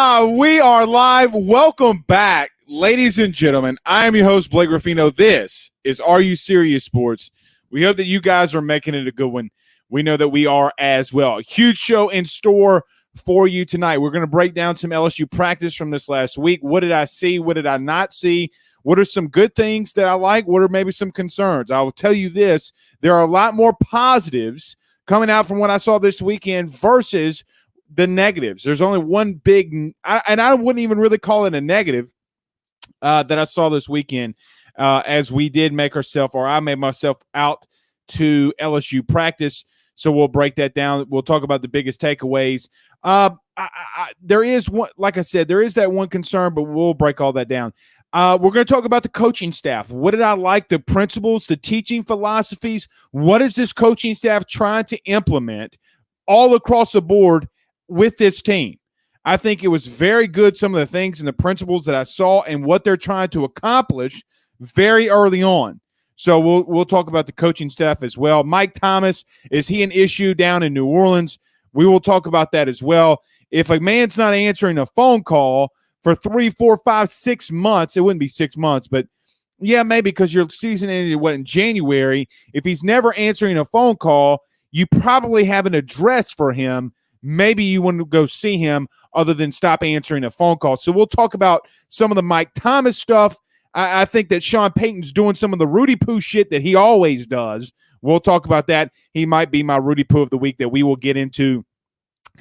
We are live. Welcome back, ladies and gentlemen. I am your host, Blake Ruffino. This is Are You Serious Sports. We hope that you guys are making it a good one. We know that we are as well. A huge show in store for you tonight. We're going to break down some LSU practice from this last week. What did I see? What did I not see? What are some good things that I like? What are maybe some concerns? I will tell you this. There are a lot more positives coming out from what I saw this weekend versus the negatives. There's only one big, and I wouldn't even really call it a negative that I saw this weekend as we did make ourselves, or I made myself out to LSU practice. So we'll break that down. We'll talk about the biggest takeaways. There is one, like I said, there is that one concern, but we'll break all that down. We're going to talk about the coaching staff. What did I like? The principles, the teaching philosophies. What is this coaching staff trying to implement all across the board with this team? I think it was very good, some of the things and the principles that I saw and what they're trying to accomplish very early on. So we'll talk about the coaching staff as well. Mike Thomas, is he an issue down in New Orleans? We will talk about that as well. If a man's not answering a phone call for 3, 4, 5, 6 months, it wouldn't be 6 months, but yeah, maybe because your season ended in January. If he's never answering a phone call, you probably have an address for him. Maybe you want to go see him other than stop answering a phone call. So we'll talk about some of the Mike Thomas stuff. I think that Sean Payton's doing some of the Rudy Poo shit that he always does. We'll talk about that. He might be my Rudy Poo of the week that we will get into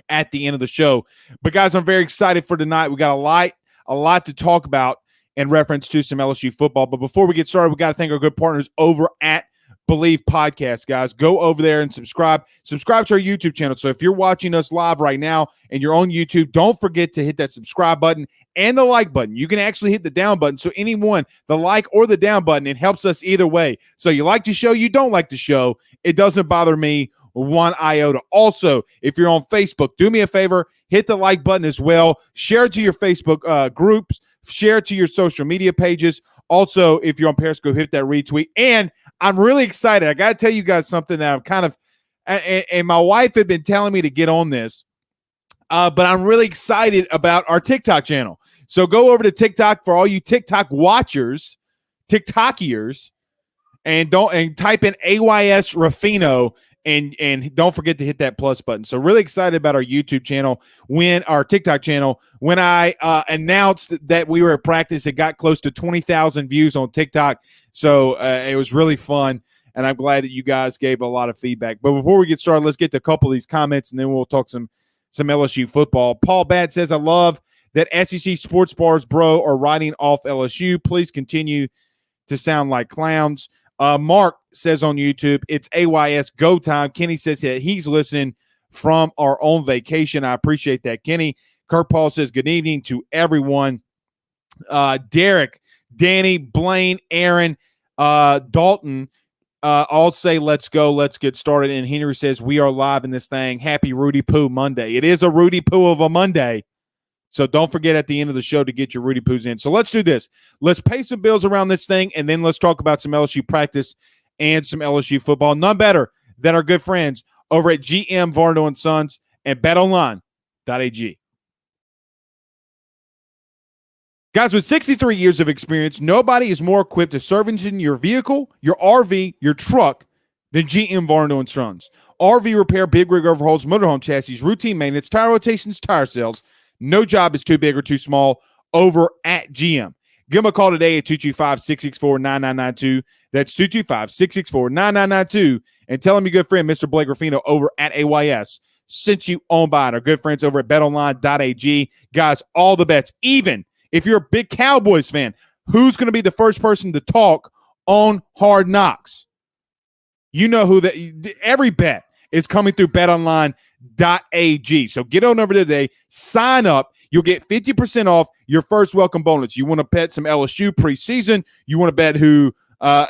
at the end of the show. But, guys, I'm very excited for tonight. We got a lot to talk about in reference to some LSU football. But before we get started, we got to thank our good partners over at Believe Podcast, guys. Go over there and subscribe to our YouTube channel. So if you're watching us live right now and you're on YouTube, don't forget to hit that subscribe button and the like button. You can actually hit the down button. So anyone, the like or the down button, it helps us either way. So you like the show, you don't like the show, it doesn't bother me one iota. Also, if you're on Facebook, do me a favor, hit the like button as well. Share it to your Facebook groups. Share it to your social media pages. Also, if you're on Periscope, hit that retweet. And I'm really excited. I got to tell you guys something that I'm kind of – and my wife had been telling me to get on this, but I'm really excited about our TikTok channel. So go over to TikTok for all you TikTok watchers, TikTokiers, and type in AYS Ruffino. And don't forget to hit that plus button. So really excited about our YouTube channel, our TikTok channel. When I announced that we were at practice, it got close to 20,000 views on TikTok. So it was really fun, and I'm glad that you guys gave a lot of feedback. But before we get started, let's get to a couple of these comments, and then we'll talk some LSU football. Paul Batt says, I love that SEC sports bars, bro, are writing off LSU. Please continue to sound like clowns. Mark says on YouTube, it's AYS go time. Kenny says that he's listening from our own vacation. I appreciate that, Kenny. Kirk Paul says good evening to everyone. Derek, Danny, Blaine, Aaron, Dalton, all say let's go, let's get started. And Henry says we are live in this thing. Happy Rudy Poo Monday. It is a Rudy Poo of a Monday. So don't forget at the end of the show to get your Rudy Poos in. So let's do this. Let's pay some bills around this thing, and then let's talk about some LSU practice and some LSU football. None better than our good friends over at GM Varno & Sons and betonline.ag. Guys, with 63 years of experience, nobody is more equipped to service in your vehicle, your RV, your truck than GM Varno & Sons. RV repair, big rig overhauls, motorhome chassis, routine maintenance, tire rotations, tire sales. No job is too big or too small over at GM. Give them a call today at 225-664-9992. That's 225-664-9992. And tell them your good friend, Mr. Blake Ruffino, over at AYS, sent you on by our good friends over at betonline.ag. Guys, all the bets, even if you're a big Cowboys fan, who's going to be the first person to talk on Hard Knocks? You know who every bet is coming through betonline.ag. So get on over today, sign up. You'll get 50% off your first welcome bonus. You want to bet some LSU preseason. You want to bet who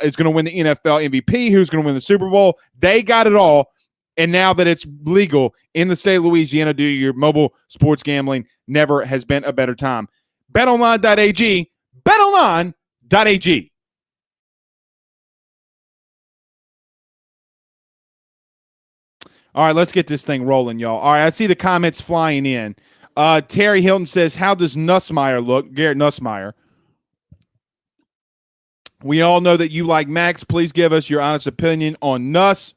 is going to win the NFL MVP, who's going to win the Super Bowl. They got it all. And now that it's legal in the state of Louisiana, do your mobile sports gambling never has been a better time. BetOnline.ag, BetOnline.ag. All right, let's get this thing rolling, y'all. All right, I see the comments flying in. Terry Hilton says, how does Nussmeier look? Garrett Nussmeier. We all know that you like Max. Please give us your honest opinion on Nuss.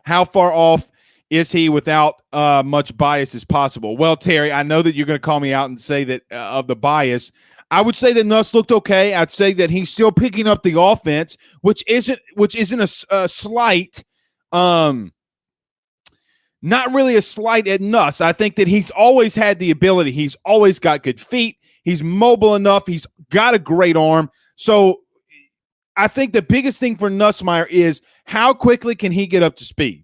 How far off is he without much bias as possible? Well, Terry, I know that you're going to call me out and say that of the bias. I would say that Nuss looked okay. I'd say that he's still picking up the offense, which isn't a slight, not really a slight at Nuss. I think that he's always had the ability. He's always got good feet. He's mobile enough. He's got a great arm. So I think the biggest thing for Nussmeier is how quickly can he get up to speed?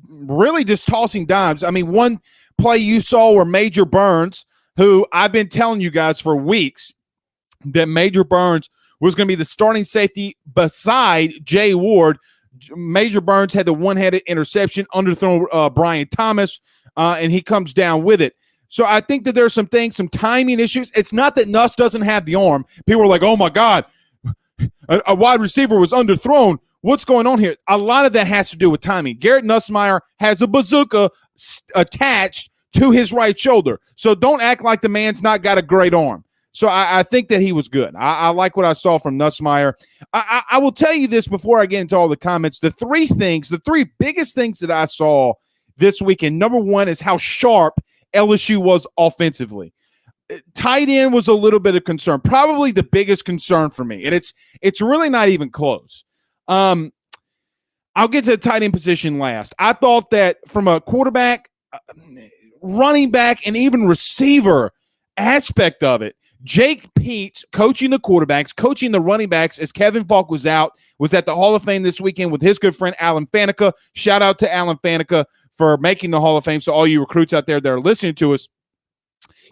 Really just tossing dimes. I mean, one play you saw where Major Burns, who I've been telling you guys for weeks that Major Burns was going to be the starting safety beside Jay Ward. Major Burns had the one-handed interception, underthrown Brian Thomas, and he comes down with it. So I think that there's some things, some timing issues. It's not that Nuss doesn't have the arm. People are like, oh, my God, a wide receiver was underthrown. What's going on here? A lot of that has to do with timing. Garrett Nussmeier has a bazooka attached to his right shoulder. So don't act like the man's not got a great arm. So I think that he was good. I like what I saw from Nussmeier. I will tell you this before I get into all the comments. The three biggest things that I saw this weekend, number one is how sharp LSU was offensively. Tight end was a little bit of concern, probably the biggest concern for me. And it's really not even close. I'll get to the tight end position last. I thought that from a quarterback, running back, and even receiver aspect of it, Jake Peetz coaching the quarterbacks, coaching the running backs as Kevin Falk was out, was at the Hall of Fame this weekend with his good friend Alan Faneca. Shout out to Alan Faneca for making the Hall of Fame. So all you recruits out there that are listening to us,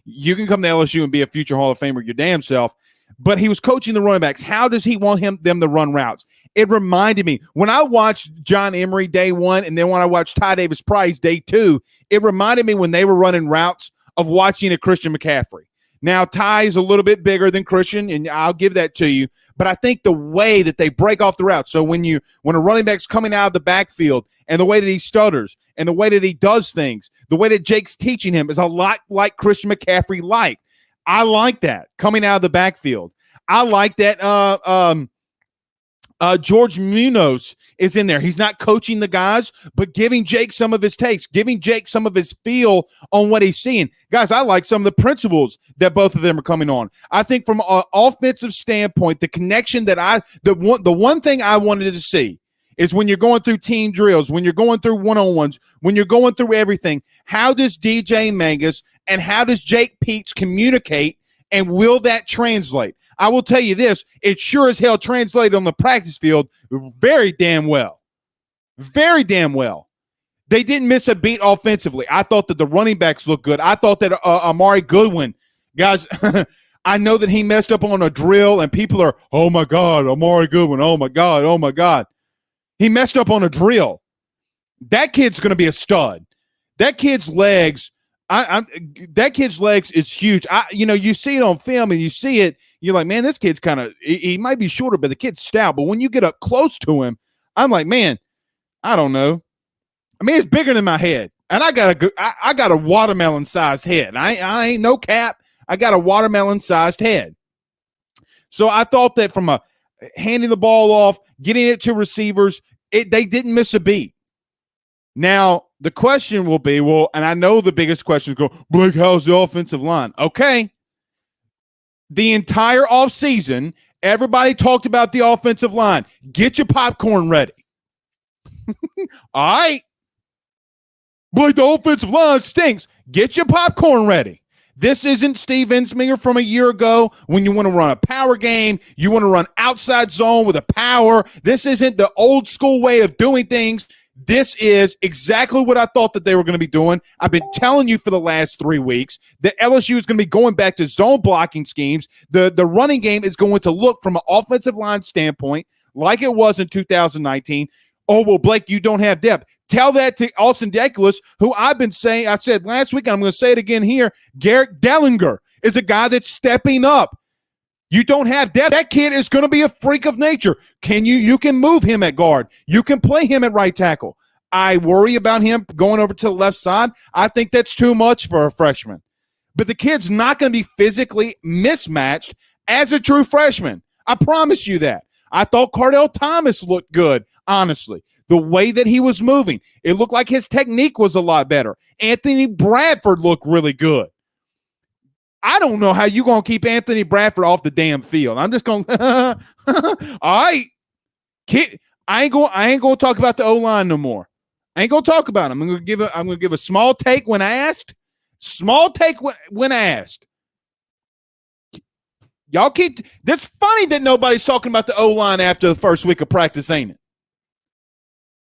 you can come to LSU and be a future Hall of Famer your damn self. But he was coaching the running backs. How does he want them to run routes? It reminded me, when I watched John Emery day one, and then when I watched Ty Davis Price day two, it reminded me when they were running routes of watching a Christian McCaffrey. Now, Ty is a little bit bigger than Christian, and I'll give that to you. But I think the way that they break off the route, so when a running back's coming out of the backfield, and the way that he stutters, and the way that he does things, the way that Jake's teaching him is a lot like Christian McCaffrey like. I like that coming out of the backfield. I like that George Munoz is in there. He's not coaching the guys, but giving Jake some of his takes, giving Jake some of his feel on what he's seeing. Guys, I like some of the principles that both of them are coming on. I think from an offensive standpoint, the connection that the one thing I wanted to see is when you're going through team drills, when you're going through one-on-ones, when you're going through everything, how does DJ Mangus and how does Jake Peetz communicate, and will that translate? I will tell you this, it sure as hell translated on the practice field very damn well. Very damn well. They didn't miss a beat offensively. I thought that the running backs looked good. I thought that Amari Goodwin, guys, I know that he messed up on a drill, and people are, oh, my God, Amari Goodwin, oh, my God, oh, my God. He messed up on a drill. That kid's going to be a stud. That kid's legs, is huge. You see it on film and you see it, you're like, man, this kid's kind of, he might be shorter, but the kid's stout. But when you get up close to him, I'm like, man, I don't know. I mean, it's bigger than my head. And I got a watermelon-sized head. I ain't no cap. I got a watermelon-sized head. So I thought that from handing the ball off, getting it to receivers, they didn't miss a beat. Now, the question will be, well, and I know the biggest question is go, Blake, how's the offensive line? Okay. The entire offseason, everybody talked about the offensive line. Get your popcorn ready. All right. Blake, the offensive line stinks. Get your popcorn ready. This isn't Steve Ensminger from a year ago when you want to run a power game. You want to run outside zone with a power. This isn't the old school way of doing things. This is exactly what I thought that they were going to be doing. I've been telling you for the last 3 weeks that LSU is going to be going back to zone blocking schemes. The running game is going to look from an offensive line standpoint like it was in 2019. Oh, well, Blake, you don't have depth. Tell that to Austin Deculus, who I've been saying, I said last week, and I'm going to say it again here, Garrett Dellinger is a guy that's stepping up. You don't have depth. That kid is going to be a freak of nature. You can move him at guard. You can play him at right tackle. I worry about him going over to the left side. I think that's too much for a freshman. But the kid's not going to be physically mismatched as a true freshman. I promise you that. I thought Cardell Thomas looked good, honestly. The way that he was moving, it looked like his technique was a lot better. Anthony Bradford looked really good. I don't know how you're going to keep Anthony Bradford off the damn field. I'm just going, all right. Kid, I ain't going to talk about the O-line no more. I ain't going to talk about him. I'm going to give a small take when asked. Small take when asked. Y'all keep – that's funny that nobody's talking about the O-line after the first week of practice, ain't it?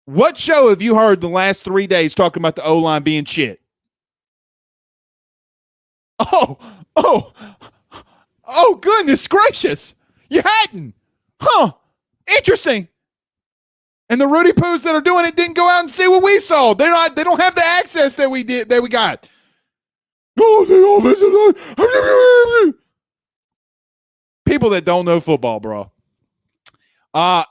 What show have you heard the last 3 days talking about the O-line being shit? Oh, goodness gracious. You hadn't. Huh. Interesting. And the Rudy Poos that are doing it didn't go out and see what we saw. They don't have the access that we got. Oh, the offensive line. People that don't know football, bro. I'll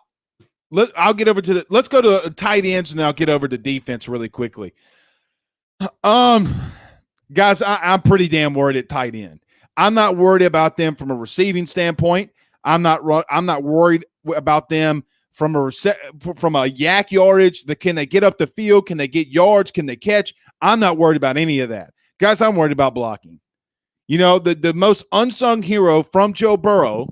get over to let's go to tight ends and then I'll get over to defense really quickly. Guys, I'm pretty damn worried at tight end. I'm not worried about them from a receiving standpoint. I'm not worried about them from a yak yardage. Can they get up the field? Can they get yards? Can they catch? I'm not worried about any of that. Guys, I'm worried about blocking. You know, the most unsung hero from Joe Burrow,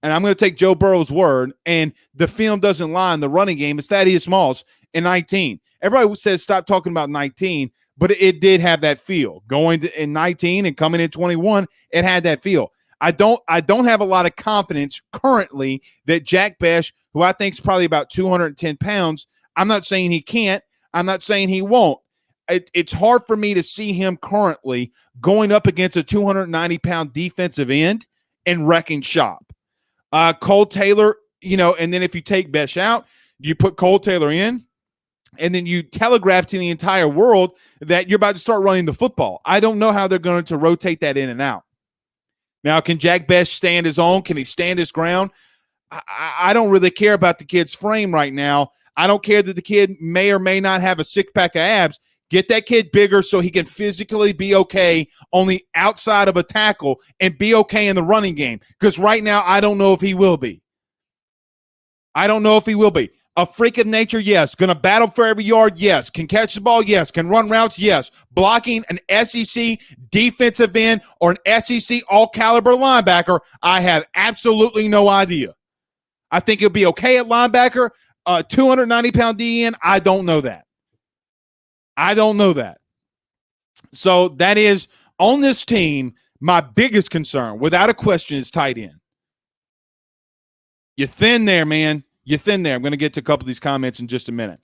and I'm going to take Joe Burrow's word, and the film doesn't lie in the running game, it's Thaddeus Smalls in 19. Everybody says stop talking about 19, but it did have that feel. Going in 19 and coming in 21, it had that feel. I don't have a lot of confidence currently that Jack Bech, who I think is probably about 210 pounds, I'm not saying he can't. I'm not saying he won't. It's hard for me to see him currently going up against a 290-pound defensive end and wrecking shop. Cole Taylor, and then if you take Bech out, you put Cole Taylor in, and then you telegraph to the entire world that you're about to start running the football. I don't know how they're going to rotate that in and out. Now, can Jack Bech stand his own? Can he stand his ground? I don't really care about the kid's frame right now. I don't care that the kid may or may not have a six-pack of abs. Get that kid bigger so he can physically be okay on the outside of a tackle and be okay in the running game. Because right now, I don't know if he will be. I don't know if he will be. A freak of nature, yes. Going to battle for every yard, yes. Can catch the ball, yes. Can run routes, yes. Blocking an SEC defensive end or an SEC all-caliber linebacker, I have absolutely no idea. I think he'll be okay at linebacker. 290-pound DN, I don't know that. I don't know that. So that is, on this team, my biggest concern, without a question, is tight end. You're thin there, man. You're thin there. I'm going to get to a couple of these comments in just a minute.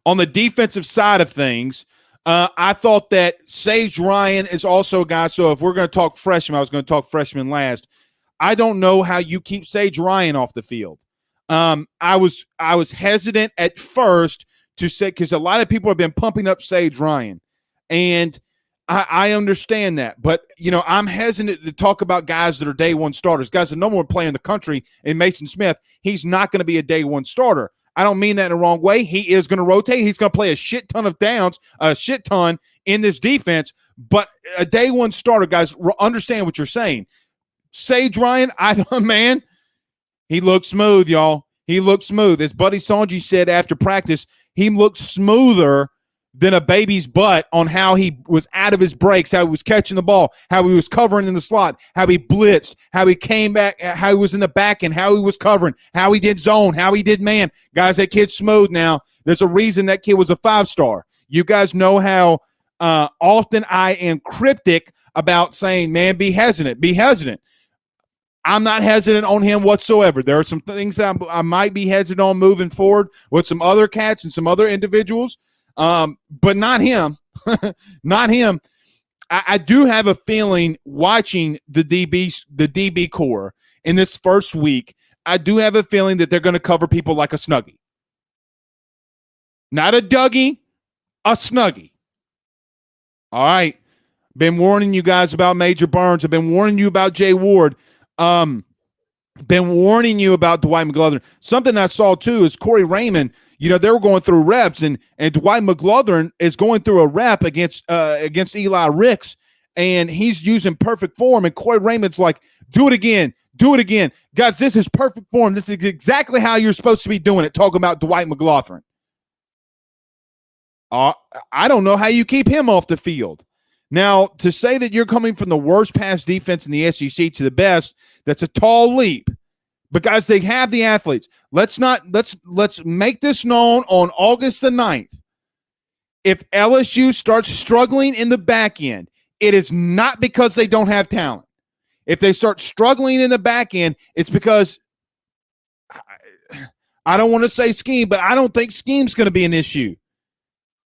On the defensive side of things, I thought that Sage Ryan is also a guy. So if we're going to talk freshman, I was going to talk freshman last. I don't know how you keep Sage Ryan off the field. I was hesitant at first to say, because a lot of people have been pumping up Sage Ryan, and I understand that. But, I'm hesitant to talk about guys that are day one starters, guys that no more play in the country. In Mason Smith, he's not going to be a day one starter. I don't mean that in the wrong way. He is going to rotate. He's going to play a shit ton of downs, a shit ton in this defense. But a day one starter, guys, understand what you're saying. Sage Ryan, man, he looked smooth, y'all. He looked smooth. As Buddy Sanji said after practice, he looked smoother than a baby's butt on how he was out of his breaks, how he was catching the ball, how he was covering in the slot, how he blitzed, how he came back, how he was in the back end, how he was covering, how he did zone, how he did man. Guys, that kid's smooth now. There's a reason that kid was a 5-star. You guys know how often I am cryptic about saying, man, be hesitant, be hesitant. I'm not hesitant on him whatsoever. There are some things that I might be hesitant on moving forward with some other cats and some other individuals, but not him. Not him. I do have a feeling watching the DB core in this first week, I do have a feeling that they're going to cover people like a Snuggie. Not a Dougie, a Snuggie. All right. Been warning you guys about Major Burns. I've been warning you about Jay Ward. Been warning you about Dwight McGlothern. Something I saw too is Corey Raymond. They were going through reps, and Dwight McGlothern is going through a rep against Eli Ricks, and he's using perfect form. And Corey Raymond's like, "Do it again, do it again, guys. This is perfect form. This is exactly how you're supposed to be doing it." Talking about Dwight McGlothern. I don't know how you keep him off the field. Now, to say that you're coming from the worst pass defense in the SEC to the best, that's a tall leap. But guys, they have the athletes. Let's make this known on August the 9th. If LSU starts struggling in the back end, it is not because they don't have talent. If they start struggling in the back end, it's because I don't want to say scheme, but I don't think scheme's going to be an issue.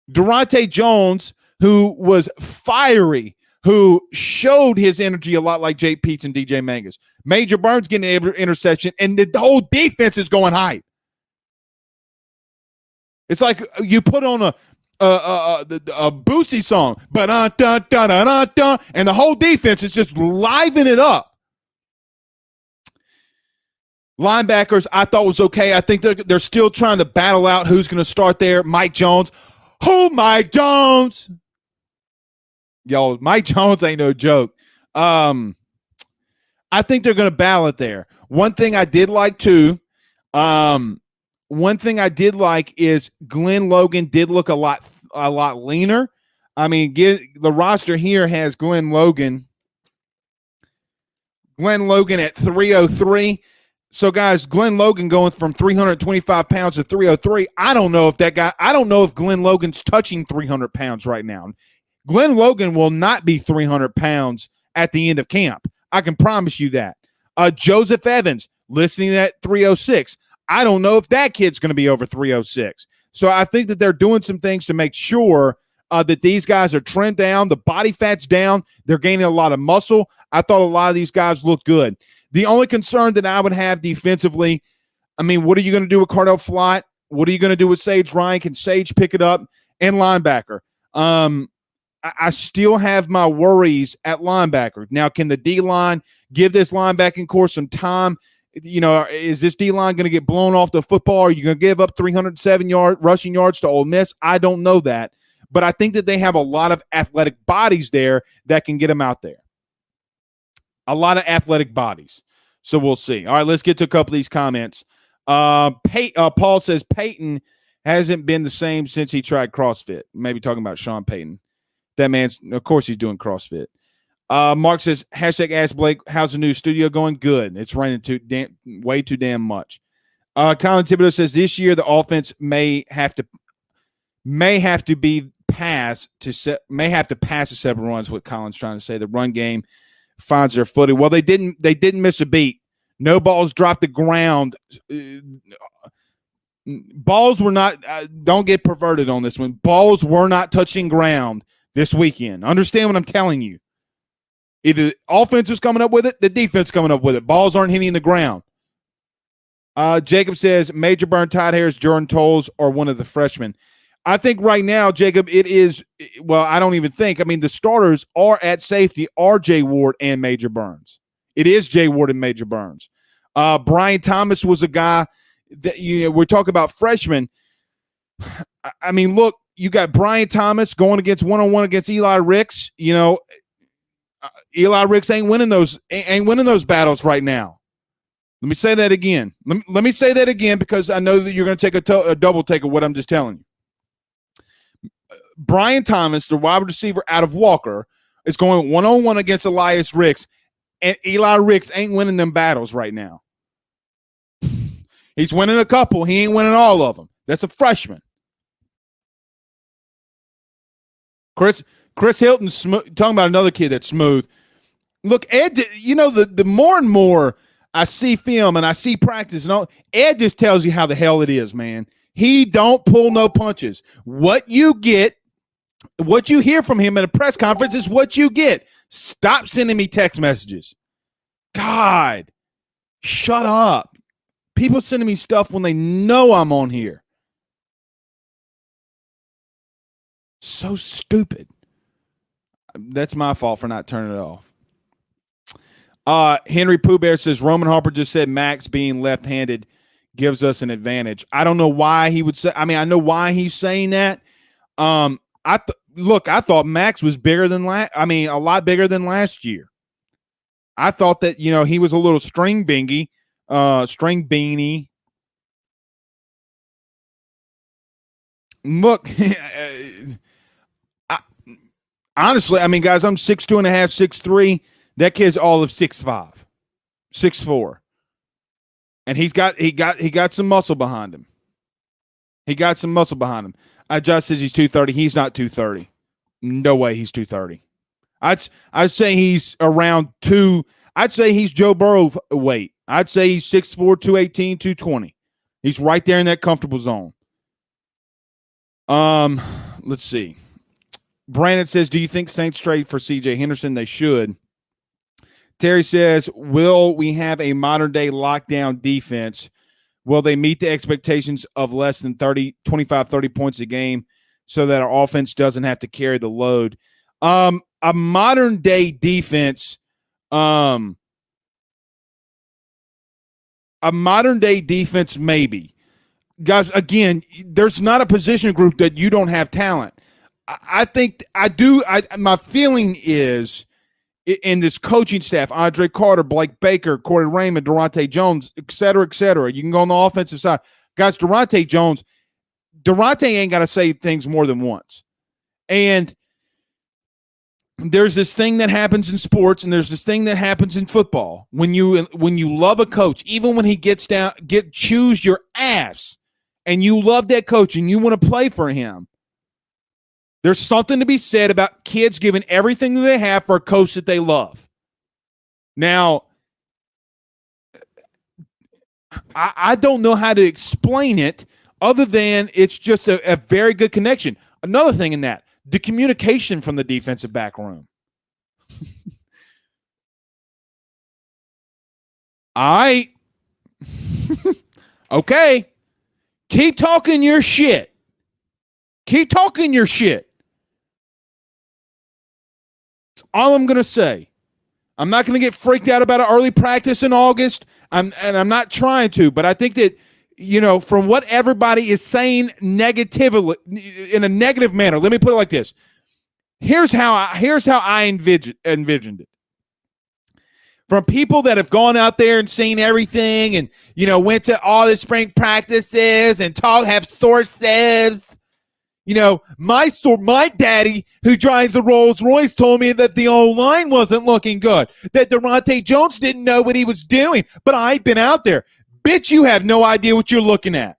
Durante Jones, who was fiery, who showed his energy a lot like Jake Peets and DJ Mangas. Major Burns getting an interception, and the whole defense is going hype. It's like you put on a Boosie song, and the whole defense is just livening it up. Linebackers, I thought was okay. I think they're still trying to battle out who's going to start there. Mike Jones. Who Mike Jones? Yo, Mike Jones ain't no joke. I think they're going to battle it there. One thing I did like too, is Glenn Logan did look a lot leaner. I mean, the roster here has Glenn Logan at 303. So, guys, Glenn Logan going from 325 pounds to 303. I don't know if Glenn Logan's touching 300 pounds right now. Glenn Logan will not be 300 pounds at the end of camp. I can promise you that. Joseph Evans, listening at 306. I don't know if that kid's going to be over 306. So I think that they're doing some things to make sure that these guys are trend down, the body fat's down, they're gaining a lot of muscle. I thought a lot of these guys looked good. The only concern that I would have defensively, I mean, what are you going to do with Cardell Flott? What are you going to do with Sage Ryan? Can Sage pick it up? And linebacker. I still have my worries at linebacker. Now, can the D-line give this linebacking core some time? Is this D-line going to get blown off the football? Are you going to give up 307 rushing yards to Ole Miss? I don't know that. But I think that they have a lot of athletic bodies there that can get them out there. A lot of athletic bodies. So we'll see. All right, let's get to a couple of these comments. Paul says Peyton hasn't been the same since he tried CrossFit. Maybe talking about Sean Payton. That man's, of course, he's doing CrossFit. Mark says, hashtag ask Blake, how's the new studio going? Good. It's raining way too damn much. Colin Thibodeau says this year the offense may have to pass to 7 runs. What Colin's trying to say. The run game finds their footing. Well, they didn't miss a beat. No balls dropped the ground. Balls were not. Don't get perverted on this one. Balls were not touching ground this weekend. Understand what I'm telling you. Either the offense is coming up with it, the defense coming up with it. Balls aren't hitting the ground. Jacob says Major Burn, Todd Harris, Jordan Tolles, or one of the freshmen. I think right now, Jacob, it is, well, I don't even think. I mean, the starters are at safety are Jay Ward and Major Burns. It is Jay Ward and Major Burns. Brian Thomas was a guy that, we're talking about freshmen. I mean, look, you got Brian Thomas going against one-on-one against Eli Ricks. Eli Ricks ain't winning those battles right now. Let me say that again. Let me say that again because I know that you're going to take a double take of what I'm just telling you. Brian Thomas, the wide receiver out of Walker, is going one-on-one against Elias Ricks, and Eli Ricks ain't winning them battles right now. He's winning a couple. He ain't winning all of them. That's a freshman. Chris Hilton, talking about another kid that's smooth. Look, Ed, the more and more I see film and I see practice, and all, Ed just tells you how the hell it is, man. He don't pull no punches. What you hear from him at a press conference is what you get. Stop sending me text messages. God, shut up. People sending me stuff when they know I'm on here. So stupid. That's my fault for not turning it off. Henry Pooh Bear says Roman Harper just said Max being left-handed gives us an advantage. I don't know why he would say. I mean, I know why he's saying that. I thought Max was bigger than a lot bigger than last year. I thought that he was a little string beanie. Look, honestly, I mean, guys, I'm 6'2.5", 6'3". That kid's all of 6'5", 6'4", and he got some muscle behind him. Josh says he's 230. He's not 230. No way he's 230. I'd say he's around two. I'd say he's Joe Burrow weight. I'd say he's 6'4", 218, 220. He's right there in that comfortable zone. Let's see. Brandon says, do you think Saints trade for C.J. Henderson? They should. Terry says, will we have a modern-day lockdown defense? Will they meet the expectations of less than 25, 30 points a game so that our offense doesn't have to carry the load? A modern-day defense maybe. Guys, again, there's not a position group that you don't have talent. I think I do. My feeling is in this coaching staff, Andre Carter, Blake Baker, Corey Raymond, Durante Jones, et cetera, et cetera. You can go on the offensive side. Guys, Durante ain't got to say things more than once. And there's this thing that happens in sports, and there's this thing that happens in football. When you love a coach, even when he chews your ass, and you love that coach and you want to play for him, there's something to be said about kids giving everything that they have for a coach that they love. Now, I don't know how to explain it other than it's just a very good connection. Another thing in that, the communication from the defensive back room. Okay. Keep talking your shit. That's all I'm going to say. I'm not going to get freaked out about an early practice in August. I'm not trying to, but I think that, from what everybody is saying negatively, in a negative manner, let me put it like this. Here's how I envisioned it. From people that have gone out there and seen everything and, went to all the spring practices and have sources. My daddy, who drives a Rolls Royce, told me that the O-line wasn't looking good, that Durante Jones didn't know what he was doing, but I've been out there. Bitch, you have no idea what you're looking at.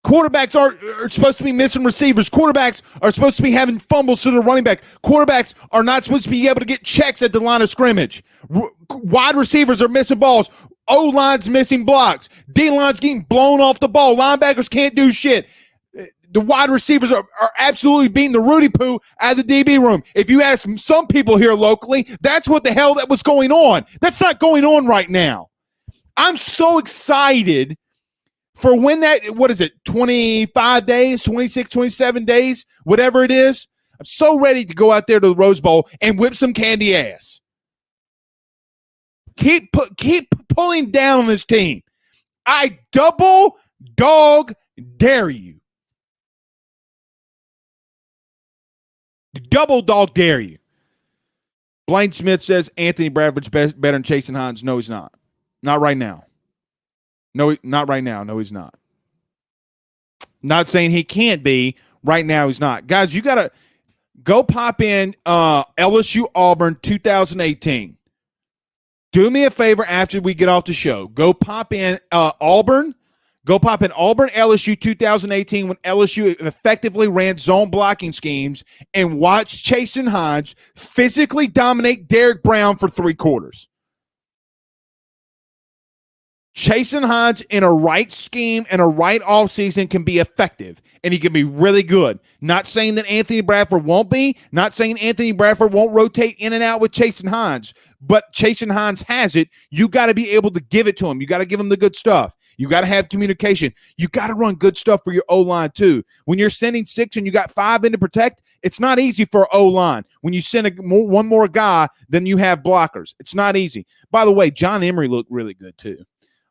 Quarterbacks are supposed to be missing receivers. Quarterbacks are supposed to be having fumbles to the running back. Quarterbacks are not supposed to be able to get checks at the line of scrimmage. Wide receivers are missing balls. O-line's missing blocks. D-line's getting blown off the ball. Linebackers can't do shit. The wide receivers are absolutely beating the Rudy Poo out of the DB room. If you ask some people here locally, that's what the hell that was going on. That's not going on right now. I'm so excited for when 25 days, 26, 27 days, whatever it is. I'm so ready to go out there to the Rose Bowl and whip some candy ass. Keep pulling down this team. I double dog dare you. Double dog dare you. Blaine Smith says Anthony Bradford's better than Chasen Hines. No, he's not. Not right now. No, not right now. No, he's not. Not saying he can't be. Right now, he's not. Guys, you got to go pop in LSU Auburn 2018. Do me a favor after we get off the show. Go pop in Auburn. Go pop in Auburn LSU 2018 when LSU effectively ran zone blocking schemes and watch Chasen Hines physically dominate Derek Brown for 3 quarters. Chasen Hines in a right scheme and a right offseason can be effective, and he can be really good. Not saying that Anthony Bradford won't be. Not saying Anthony Bradford won't rotate in and out with Chasen Hines, but Chasen Hines has it. You got to be able to give it to him. You got to give him the good stuff. You got to have communication. You got to run good stuff for your O-line too. When you're sending 6 and you got 5 in to protect, It's not easy for O-line when you send one more guy than you have blockers. It's not easy. By the way, John Emery looked really good too.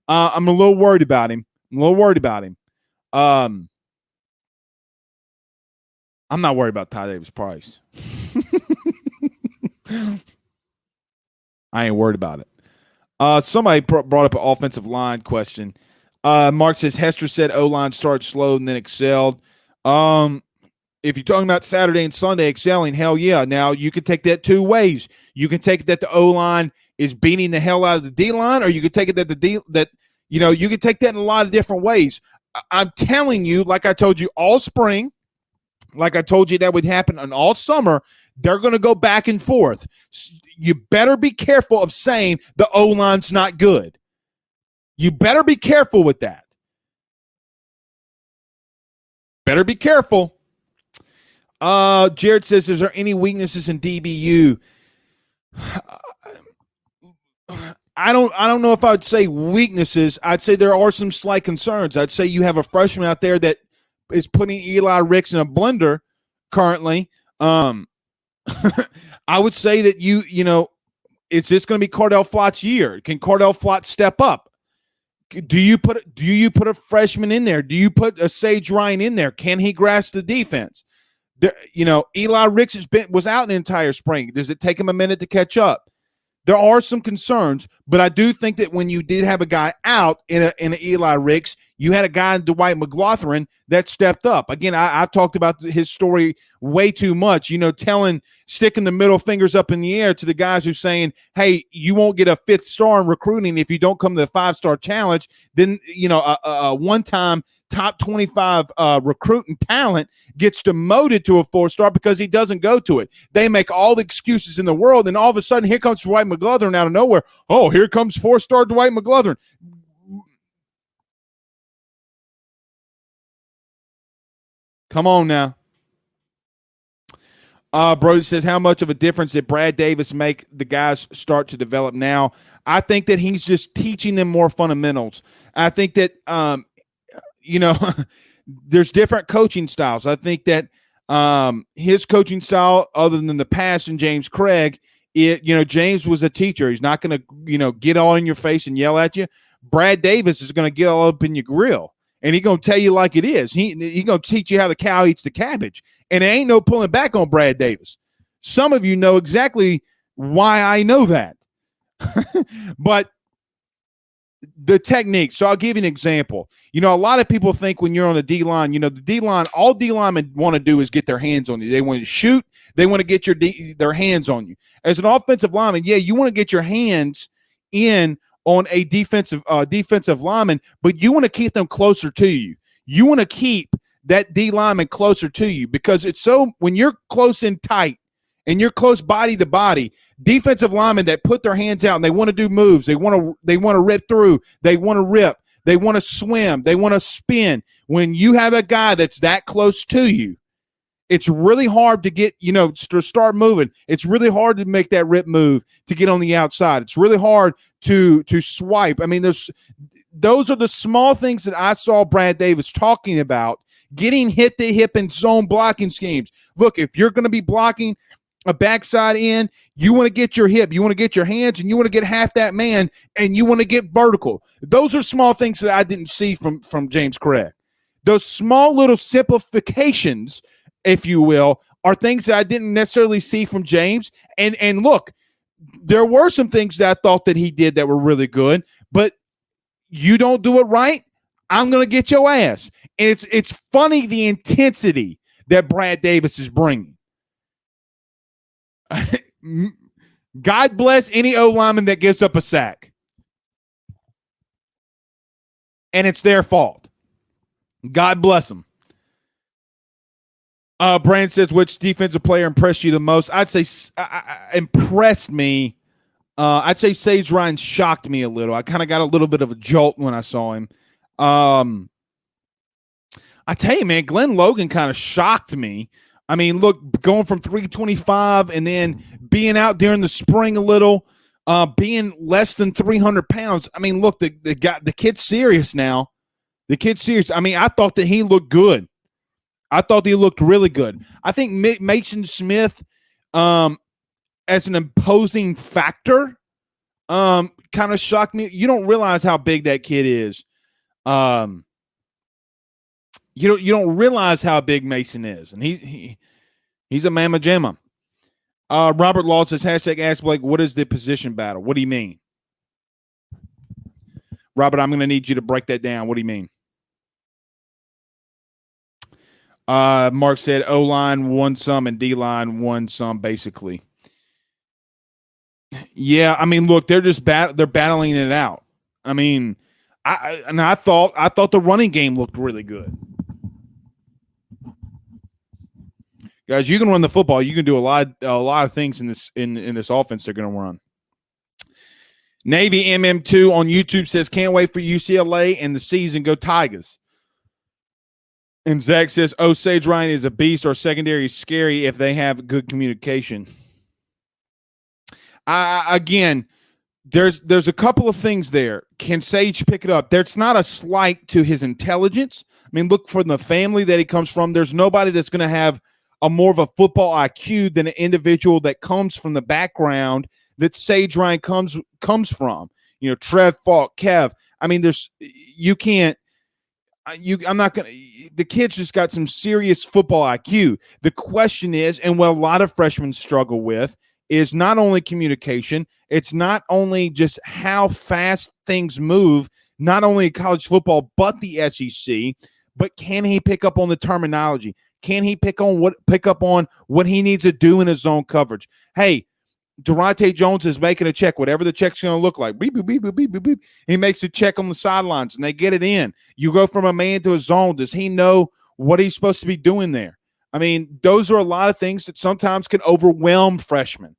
I'm a little worried about him. I'm not worried about Ty Davis Price. I ain't worried about it. Somebody brought up an offensive line question. Mark says Hester said O-line started slow and then excelled. If you're talking about Saturday and Sunday excelling, hell yeah. Now, you can take that two ways. You can take it that the O-line is beating the hell out of the D-line, or you can take it that you can take that in a lot of different ways. I'm telling you, like I told you all spring, like I told you that would happen on all summer, they're going to go back and forth. You better be careful of saying the O-line's not good. You better be careful with that. Better be careful. Jared says, is there any weaknesses in DBU? I don't know if I would say weaknesses. I'd say there are some slight concerns. I'd say you have a freshman out there that is putting Eli Ricks in a blender currently. I would say that it's just going to be Cardell Flott's year. Can Cardell Flott step up? Do you put a freshman in there? Do you put a Sage Ryan in there? Can he grasp the defense? Eli Ricks was out an entire spring. Does it take him a minute to catch up? There are some concerns, but I do think that when you did have a guy out in an Eli Ricks, you had a guy in Dwight McGlothern that stepped up. Again, I've talked about his story way too much, sticking the middle fingers up in the air to the guys who saying, hey, you won't get a 5th star in recruiting if you don't come to the 5-star challenge. Then, a one-time top 25 recruiting talent gets demoted to a 4-star because he doesn't go to it. They make all the excuses in the world, and all of a sudden, here comes Dwight McGlothern out of nowhere. Oh, here comes 4-star Dwight McGlothern. Come on now. Brody says, how much of a difference did Brad Davis make the guys start to develop now? I think that he's just teaching them more fundamentals. I think that, there's different coaching styles. I think that his coaching style, other than the past and James Craig, James was a teacher. He's not going to, get all in your face and yell at you. Brad Davis is going to get all up in your grill. And he's going to tell you like it is. He's going to teach you how the cow eats the cabbage. And there ain't no pulling back on Brad Davis. Some of you know exactly why I know that. But the technique. So I'll give you an example. A lot of people think when you're on the D-line, the D-line, all D-linemen want to do is get their hands on you. They want to shoot. They want to get their hands on you. As an offensive lineman, yeah, you want to get your hands in on a defensive lineman, but you want to keep them closer to you. You want to keep that D lineman closer to you because when you're close and tight and you're close body to body, defensive linemen that put their hands out and they want to do moves, they want to rip through, they want to rip, they want to swim, they want to spin. When you have a guy that's that close to you, it's really hard to get, to start moving. It's really hard to make that rip move to get on the outside. It's really hard to swipe. I mean, those are the small things that I saw Brad Davis talking about, getting hit to hip in zone blocking schemes. Look, if you're going to be blocking a backside end, you want to get your hip, you want to get your hands, and you want to get half that man, and you want to get vertical. Those are small things that I didn't see from James Craig. Those small little simplifications, if you will, are things that I didn't necessarily see from James. And look, there were some things that I thought that he did that were really good, but you don't do it right, I'm going to get your ass. And it's funny the intensity that Brad Davis is bringing. God bless any O-lineman that gives up a sack. And it's their fault. God bless them. Brand says, which defensive player impressed you the most? I'd say impressed me. I'd say Sage Ryan shocked me a little. I kind of got a little bit of a jolt when I saw him. I tell you, man, Glenn Logan kind of shocked me. I mean, look, going from 325 and then being out during the spring a little, being less than 300 pounds. I mean, look, the kid's serious now. The kid's serious. I mean, I thought that he looked good. I thought he looked really good. I think Mason Smith, as an imposing factor, kind of shocked me. You don't realize how big that kid is. You don't realize how big Mason is, and he's a mamma jamma. Robert Law says, hashtag ask Blake, what is the position battle? What do you mean? Robert, I'm going to need you to break that down. What do you mean? Mark said O-line won some and D-line won some, basically. Yeah, I mean, look, they're just they're battling it out. I mean, I thought the running game looked really good. Guys, you can run the football. You can do a lot of things in this offense they're going to run. Navy MM2 on YouTube says, can't wait for UCLA and the season. Go Tigers. And Zach says, Sage Ryan is a beast. Our secondary is scary if they have good communication. Again, there's a couple of things there. Can Sage pick it up? There's not a slight to his intelligence. I mean, look, for the family that he comes from, there's nobody that's going to have a more of a football IQ than an individual that comes from the background that Sage Ryan comes from. You know, Trev, Falk, Kev. I mean, I'm not going to – the kid's just got some serious football IQ. The question is, and what a lot of freshmen struggle with, is not only communication, it's not only just how fast things move, not only in college football, but the SEC, but can he pick up on the terminology? Can he pick up on what he needs to do in his zone coverage? Hey, Durante Jones is making a check, whatever the check's going to look like. Beep, beep, beep, beep, beep, beep. He makes a check on the sidelines, and they get it in. You go from a man to a zone. Does he know what he's supposed to be doing there? I mean, those are a lot of things that sometimes can overwhelm freshmen.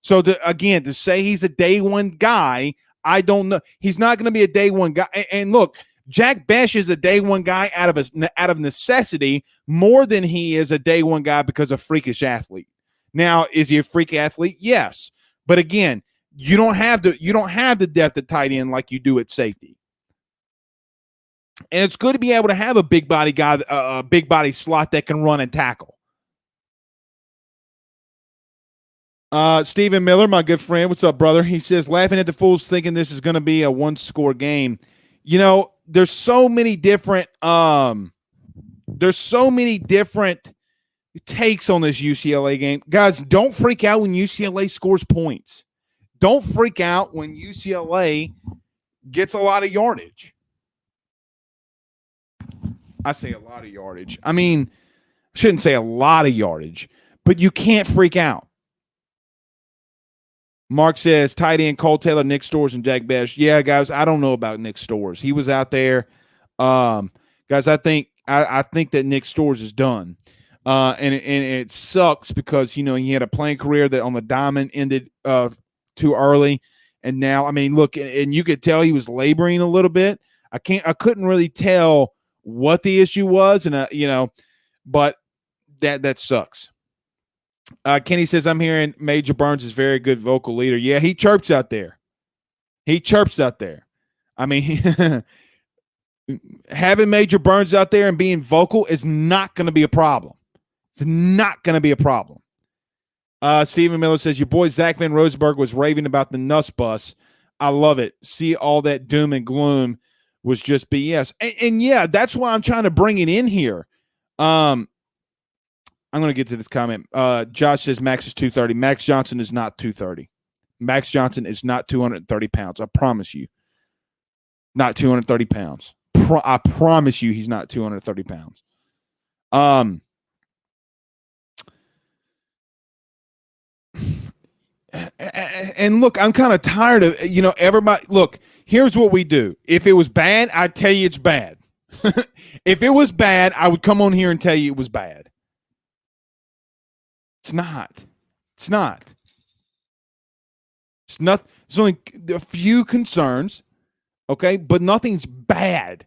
So, to say he's a day one guy, I don't know. He's not going to be a day one guy. And look, Jack Bech is a day one guy out of necessity more than he is a day one guy because of freakish athlete. Now, is he a freak athlete? Yes. But again, you don't have the depth at tight end like you do at safety. And it's good to be able to have a big body guy, a big body slot that can run and tackle. Stephen Miller, my good friend, what's up, brother? He says, laughing at the fools thinking this is going to be a one-score game. You know, there's so many different takes on this UCLA game. Guys, don't freak out when UCLA scores points. Don't freak out when UCLA gets a lot of yardage. I say a lot of yardage. I mean, I shouldn't say a lot of yardage, but you can't freak out. Mark says, tight end Cole Taylor, Nick Storrs, and Jack Bech. Yeah, guys, I don't know about Nick Storrs. He was out there. Guys, I think that Nick Storrs is done. And it sucks because, you know, he had a playing career that on the diamond ended too early. And now, I mean, look, and you could tell he was laboring a little bit. I couldn't really tell what the issue was, and but that sucks. Kenny says, I'm hearing Major Burns is very good vocal leader. Yeah, he chirps out there. I mean, having Major Burns out there and being vocal is not going to be a problem. It's not going to be a problem. Stephen Miller says, your boy Zach Van Rosenberg was raving about the Nuss bus. I love it. See, all that doom and gloom was just BS. And yeah, that's why I'm trying to bring it in here. I'm going to get to this comment. Josh says Max is 230. Max Johnson is not 230. Max Johnson is not 230 pounds. I promise you. Not 230 pounds. I promise you he's not 230 pounds. And look, I'm kind of tired of, everybody. Look, here's what we do. If it was bad, I'd tell you it's bad. If it was bad, I would come on here and tell you it was bad. It's not. It's not. It's not. There's only a few concerns, okay, but nothing's bad.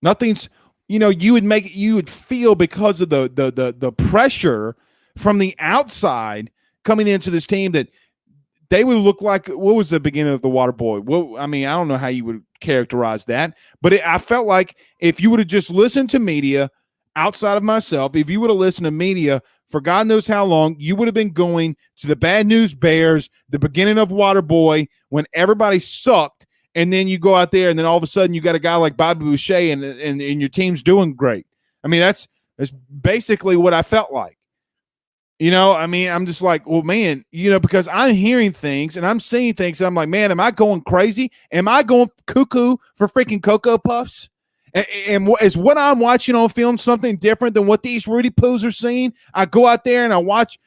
Nothing's. You would feel because of the pressure from the outside coming into this team that they would look like, what was the beginning of the water boy? Well, I mean, I don't know how you would characterize that, but I felt like if you would have just listened to media, outside of myself, if you would have listened to media for God knows how long, you would have been going to the Bad News Bears, the beginning of Waterboy, when everybody sucked, and then you go out there, and then all of a sudden you got a guy like Bobby Boucher, and your team's doing great. I mean, that's basically what I felt like. You know, I mean, I'm just like, well, man, you know, because I'm hearing things and I'm seeing things. And I'm like, man, am I going crazy? Am I going cuckoo for freaking Cocoa Puffs? And is what I'm watching on film something different than what these Rudy Poos are seeing? I go out there and I watch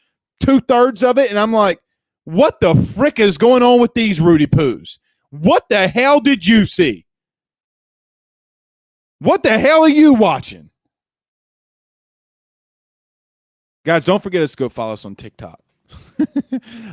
2/3 of it, and I'm like, what the frick is going on with these Rudy Poos? What the hell did you see? What the hell are you watching? Guys, don't forget us to go follow us on TikTok.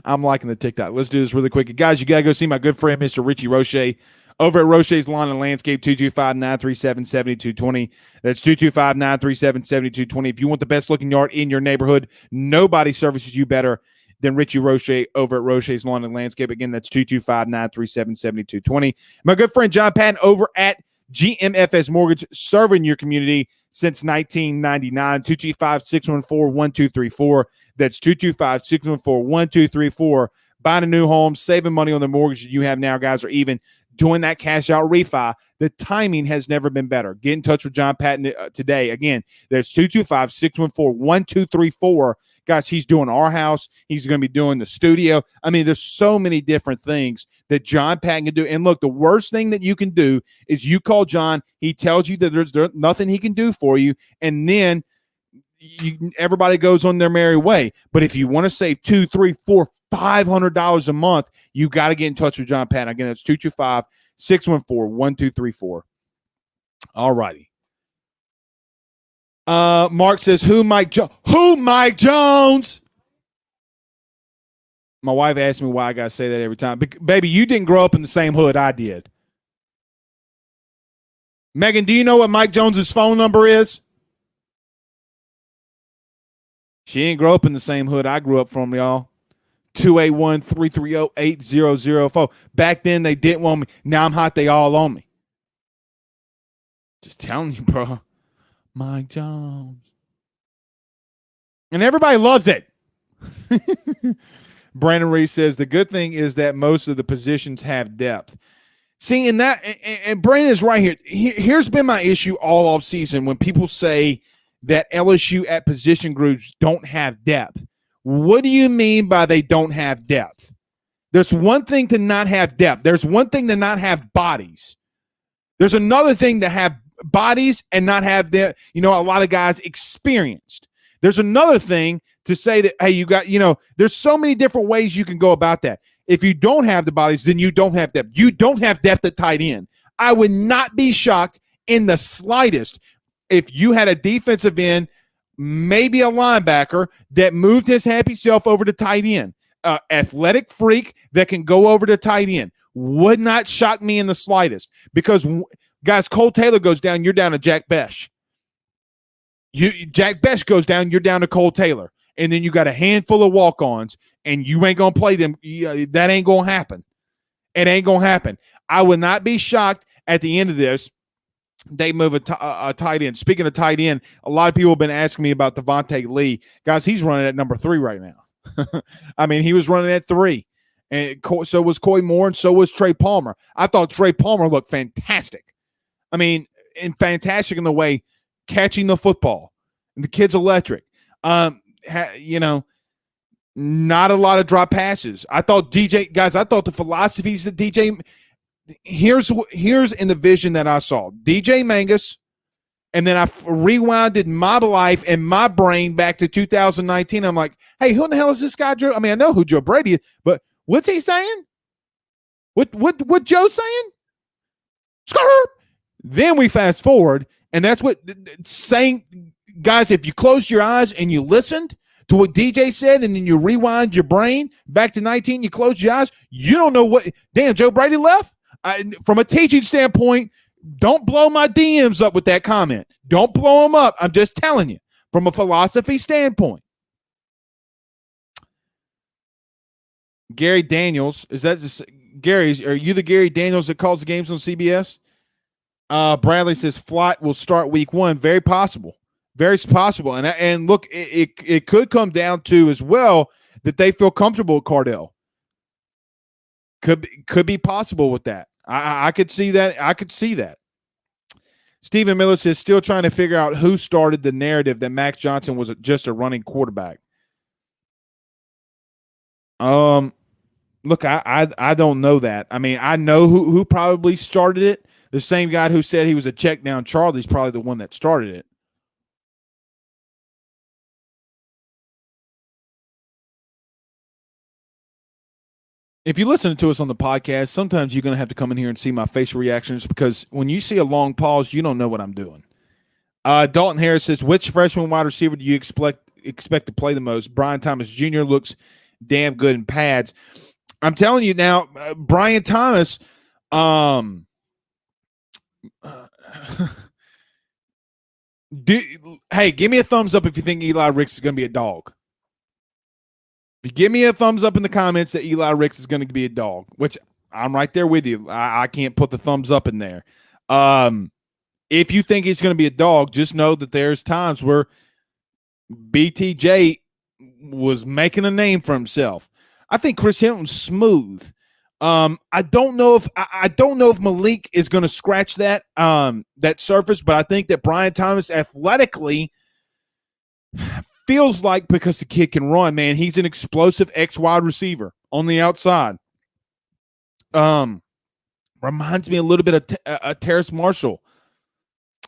I'm liking the TikTok. Let's do this really quick. Guys, you got to go see my good friend, Mr. Richie Roche, over at Roche's Lawn and Landscape, 225-937-7220. That's 225-937-7220. If you want the best-looking yard in your neighborhood, nobody services you better than Richie Roche over at Roche's Lawn and Landscape. Again, that's 225-937-7220. My good friend John Patton over at GMFS Mortgage, serving your community since 1999. 225-614-1234. That's 225-614-1234. Buying a new home, saving money on the mortgage that you have now, guys, or even doing that cash out refi. The timing has never been better. Get in touch with John Patton today. Again, there's 225-614-1234. Guys, he's doing our house. He's going to be doing the studio. I mean, there's so many different things that John Patton can do. And look, the worst thing that you can do is you call John. He tells you that there's nothing he can do for you. And then everybody goes on their merry way. But if you want to save $200, $300, $400, $500 a month, you got to get in touch with John Patton. Again, that's 225-614-1234. All righty. Mark says, who Mike Jones? My wife asked me why I got to say that every time. Baby, you didn't grow up in the same hood I did. Megan, do you know what Mike Jones's phone number is? She didn't grow up in the same hood I grew up from, y'all. 281-330-8004. Back then, they didn't want me. Now I'm hot. They all on me. Just telling you, bro. Mike Jones. And everybody loves it. Brandon Reese says, the good thing is that most of the positions have depth. See, and Brandon is right here. Here's been my issue all off season when people say that LSU at position groups don't have depth. What do you mean by they don't have depth? There's one thing to not have depth. There's one thing to not have bodies. There's another thing to have bodies and not have a lot of guys experienced. There's another thing to say that, hey, you got, there's so many different ways you can go about that. If you don't have the bodies, then you don't have depth. You don't have depth at tight end. I would not be shocked in the slightest if you had a defensive end, maybe a linebacker, that moved his happy self over to tight end. Athletic freak that can go over to tight end. Would not shock me in the slightest because, guys, Cole Taylor goes down, you're down to Jack Besh. Jack Besh goes down, you're down to Cole Taylor. And then you got a handful of walk-ons, and you ain't going to play them. That ain't going to happen. It ain't going to happen. I would not be shocked at the end of this. They move a tight end. Speaking of tight end, a lot of people have been asking me about Devontae Lee. Guys, he's running at number 3 right now. I mean, he was running at 3. And so was Coy Moore, and so was Trey Palmer. I thought Trey Palmer looked fantastic. I mean, fantastic in the way catching the football. And the kid's electric. Not a lot of drop passes. I thought the philosophies that DJ – here's in the vision that I saw. DJ Mangus, and then I rewinded my life and my brain back to 2019. I'm like, hey, who in the hell is this guy, Joe? I mean, I know who Joe Brady is, but what's he saying? What Joe's saying? Skirt. Then we fast forward, and that's what saying, guys, if you closed your eyes and you listened to what DJ said, and then you rewind your brain back to 19, you close your eyes, you don't know what – damn, Joe Brady left? From a teaching standpoint, don't blow my DMs up with that comment. Don't blow them up. I'm just telling you from a philosophy standpoint. Gary Daniels, is that just Gary's? Are you the Gary Daniels that calls the games on CBS? Bradley says flight will start week 1. Very possible. Very possible. And look, it could come down to as well that they feel comfortable with Cardale. Could be possible with that. I could see that. I could see that. Stephen Miller says, still trying to figure out who started the narrative that Max Johnson was just a running quarterback. Look, I don't know that. I mean, I know who probably started it. The same guy who said he was a check down Charlie's probably the one that started it. If you listen to us on the podcast, sometimes you're going to have to come in here and see my facial reactions because when you see a long pause, you don't know what I'm doing. Dalton Harris says, which freshman wide receiver do you expect to play the most? Brian Thomas Jr. looks damn good in pads. I'm telling you now, Brian Thomas, hey, give me a thumbs up if you think Eli Ricks is going to be a dog. If you give me a thumbs up in the comments that Eli Ricks is going to be a dog, which I'm right there with you. I can't put the thumbs up in there. If you think he's going to be a dog, just know that there's times where BTJ was making a name for himself. I think Chris Hilton's smooth. I don't know if Malik is going to scratch that surface, but I think that Brian Thomas athletically feels like, because the kid can run, man, he's an explosive X wide receiver on the outside. Reminds me a little bit of Terrace Marshall.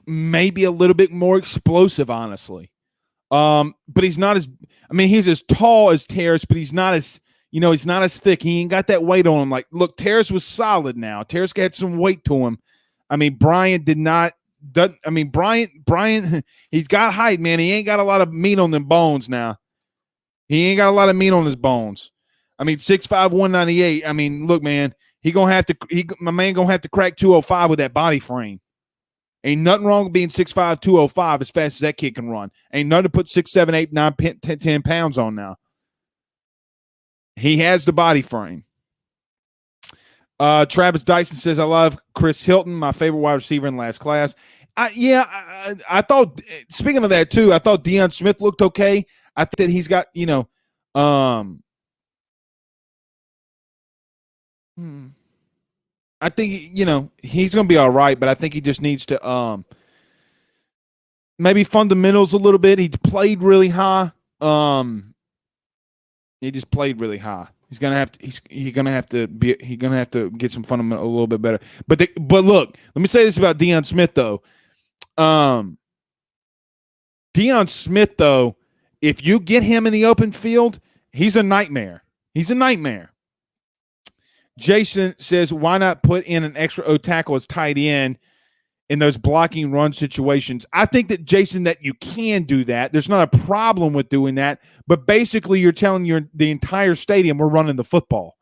Maybe a little bit more explosive, honestly. But he's not as – I mean, he's as tall as Terrace, but he's not as – he's not as thick. He ain't got that weight on him. Like, look, Terrace was solid now. Terrace had some weight to him. I mean, Bryant did not – Bryant, he's got height, man. He ain't got a lot of meat on them bones now. He ain't got a lot of meat on his bones. I mean, 6'5", 198. I mean, look, man, my man gonna have to crack 205 with that body frame. Ain't nothing wrong with being 6'5", 205 as fast as that kid can run. Ain't nothing to put 6, 7, 8, 9, 10 pounds on now. He has the body frame. Travis Dyson says, I love Chris Hilton, my favorite wide receiver in last class. I thought, speaking of that too, I thought Deion Smith looked okay. I think that he's got, I think, he's going to be all right, but I think he just needs to maybe fundamentals a little bit. He played really high. He just played really high. He's gonna have to get some fundamental a little bit better. But look, let me say this about Deion Smith though. Deion Smith though, if you get him in the open field, he's a nightmare. He's a nightmare. Jason says, why not put in an extra O tackle as tight end in those blocking run situations? I think that, Jason, that you can do that. There's not a problem with doing that, but basically you're telling the entire stadium we're running the football.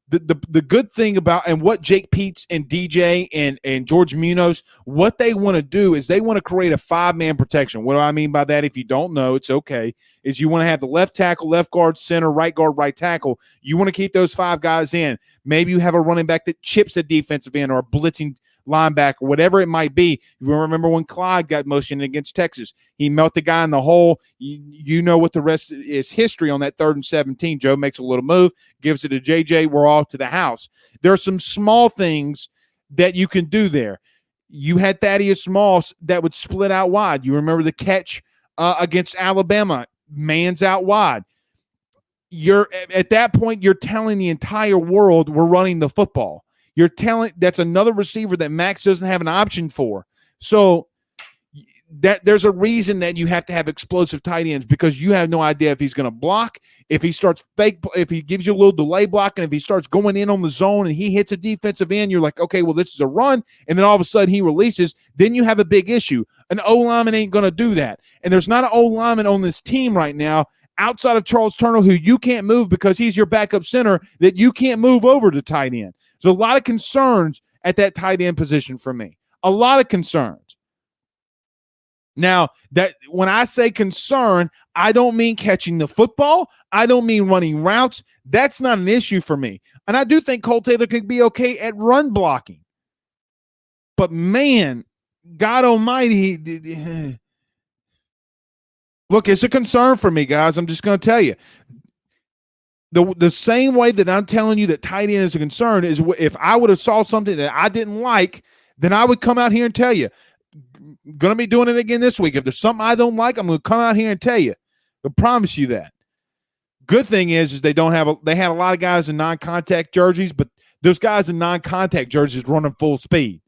The good thing about, and what Jake Peets and DJ and George Munoz, what they want to do is they want to create a 5-man protection. What do I mean by that? If you don't know, it's okay. Is you want to have the left tackle, left guard, center, right guard, right tackle. You want to keep those 5 guys in. Maybe you have a running back that chips a defensive end or a blitzing linebacker, whatever it might be. You remember when Clyde got motioned against Texas? He melted the guy in the hole. You know what the rest is history on that 3rd and 17. Joe makes a little move, gives it to JJ. We're off to the house. There are some small things that you can do there. You had Thaddeus Moss that would split out wide. You remember the catch against Alabama, man's out wide. At that point, you're telling the entire world we're running the football. You're telling that's another receiver that Max doesn't have an option for. So that there's a reason that you have to have explosive tight ends, because you have no idea if he's going to block, if he starts if he gives you a little delay block, and if he starts going in on the zone and he hits a defensive end, you're like, okay, well, this is a run, and then all of a sudden he releases, then you have a big issue. An O-lineman ain't going to do that. And there's not an O-lineman on this team right now outside of Charles Turner who you can't move because he's your backup center that you can't move over to tight end. There's a lot of concerns at that tight end position for me. A lot of concerns. Now, that when I say concern, I don't mean catching the football. I don't mean running routes. That's not an issue for me. And I do think Cole Taylor could be okay at run blocking. But, man, God almighty, Look, it's a concern for me, guys. I'm just going to tell you. The same way that I'm telling you that tight end is a concern is if I would have saw something that I didn't like, then I would come out here and tell you. Going to be doing it again this week. If there's something I don't like, I'm going to come out here and tell you. I promise you that. Good thing is they had a lot of guys in non-contact jerseys, but those guys in non-contact jerseys running full speed.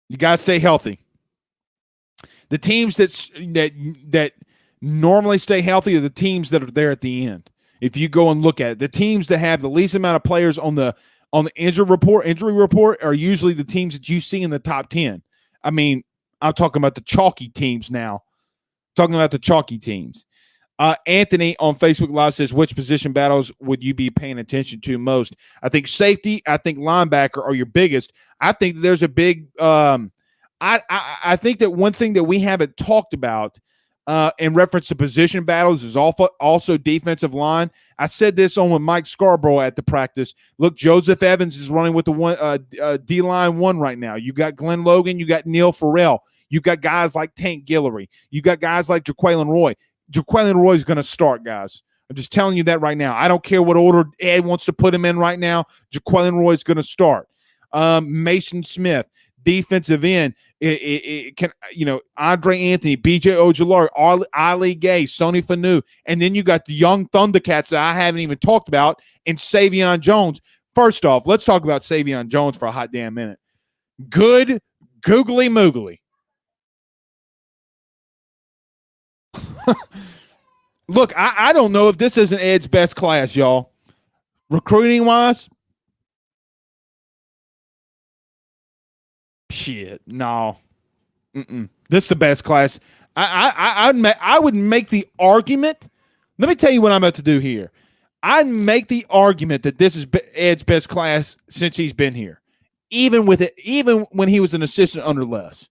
You got to stay healthy. The teams that normally stay healthy are the teams that are there at the end. If you go and look at it, the teams that have the least amount of players on the injury report are usually the teams that you see in the top 10. I mean, I'm talking about the chalky teams now. Talking about the chalky teams. Anthony on Facebook Live says, which position battles would you be paying attention to most? I think safety, I think linebacker are your biggest. I think that there's a big I think that one thing that we haven't talked about in reference to position battles is also defensive line. I said this on with Mike Scarborough at the practice. Look, Joseph Evans is running with the D-line one right now. You got Glenn Logan. You got Neil Farrell. You got guys like Tank Guillory. You got guys like Jaquelin Roy. Jaquelin Roy is going to start, guys. I'm just telling you that right now. I don't care what order Ed wants to put him in right now. Jaquelin Roy is going to start. Mason Smith, defensive end. Andre Anthony, B.J. Ojulari, Ali Gay, Sonny Fanu, and then you got the young Thundercats that I haven't even talked about, and Savion Jones. First off, let's talk about Savion Jones for a hot damn minute. Good googly moogly. Look, I don't know if this isn't Ed's best class, y'all. Recruiting-wise, shit, no. This is the best class. I would make the argument. Let me tell you what I'm about to do here. I'd make the argument that this is Ed's best class since he's been here, even when he was an assistant under Les.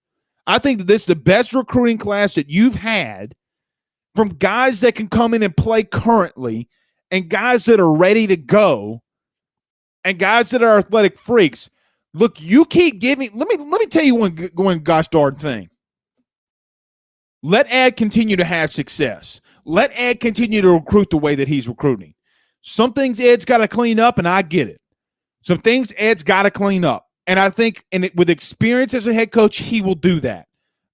I think that this is the best recruiting class that you've had from guys that can come in and play currently and guys that are ready to go and guys that are athletic freaks. Look, you keep giving. Let me tell you one gosh darn thing. Let Ed continue to have success. Let Ed continue to recruit the way that he's recruiting. Some things Ed's got to clean up, and I get it. Some things Ed's got to clean up, and I think, with experience as a head coach, he will do that.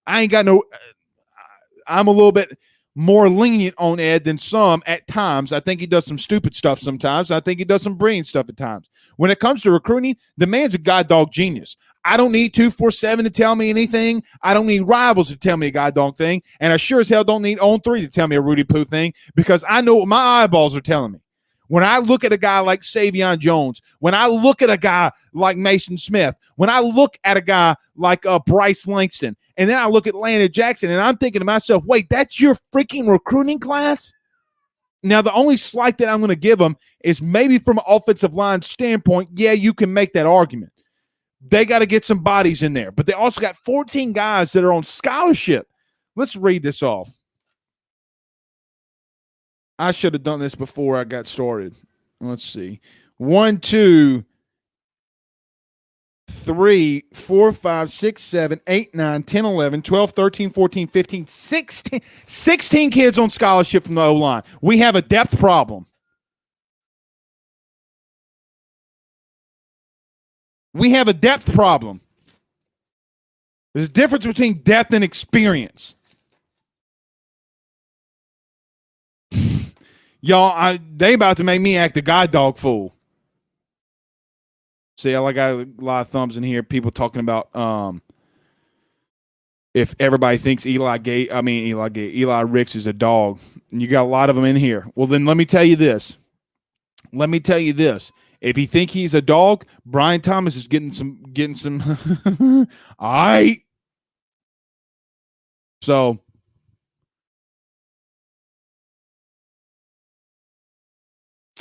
I'm a little bit more lenient on Ed than some at times. I think he does some stupid stuff sometimes. I think he does some brilliant stuff at times. When it comes to recruiting, the man's a guide dog genius. I don't need 247 to tell me anything. I don't need Rivals to tell me a guide dog thing. And I sure as hell don't need On 3 to tell me a Rudy Poo thing, because I know what my eyeballs are telling me. When I look at a guy like Savion Jones, when I look at a guy like Mason Smith, when I look at a guy like Bryce Langston, and then I look at Landon Jackson, and I'm thinking to myself, wait, that's your freaking recruiting class? Now, the only slight that I'm going to give them is maybe from an offensive line standpoint, yeah, you can make that argument. They got to get some bodies in there. But they also got 14 guys that are on scholarship. Let's read this off. I should have done this before I got started. Let's see. 1, 2, 3, 4, 5, 6, 7, 8, 9, 10, 11, 12, 13, 14, 15, 16 kids on scholarship from the O-line. We have a depth problem. We have a depth problem. There's a difference between depth and experience. Y'all, they about to make me act a guide dog fool. See, I got a lot of thumbs in here. People talking about if everybody thinks Eli Ricks is a dog, and you got a lot of them in here. Well, then let me tell you this. If you think he's a dog, Brian Thomas is getting some. All right. So.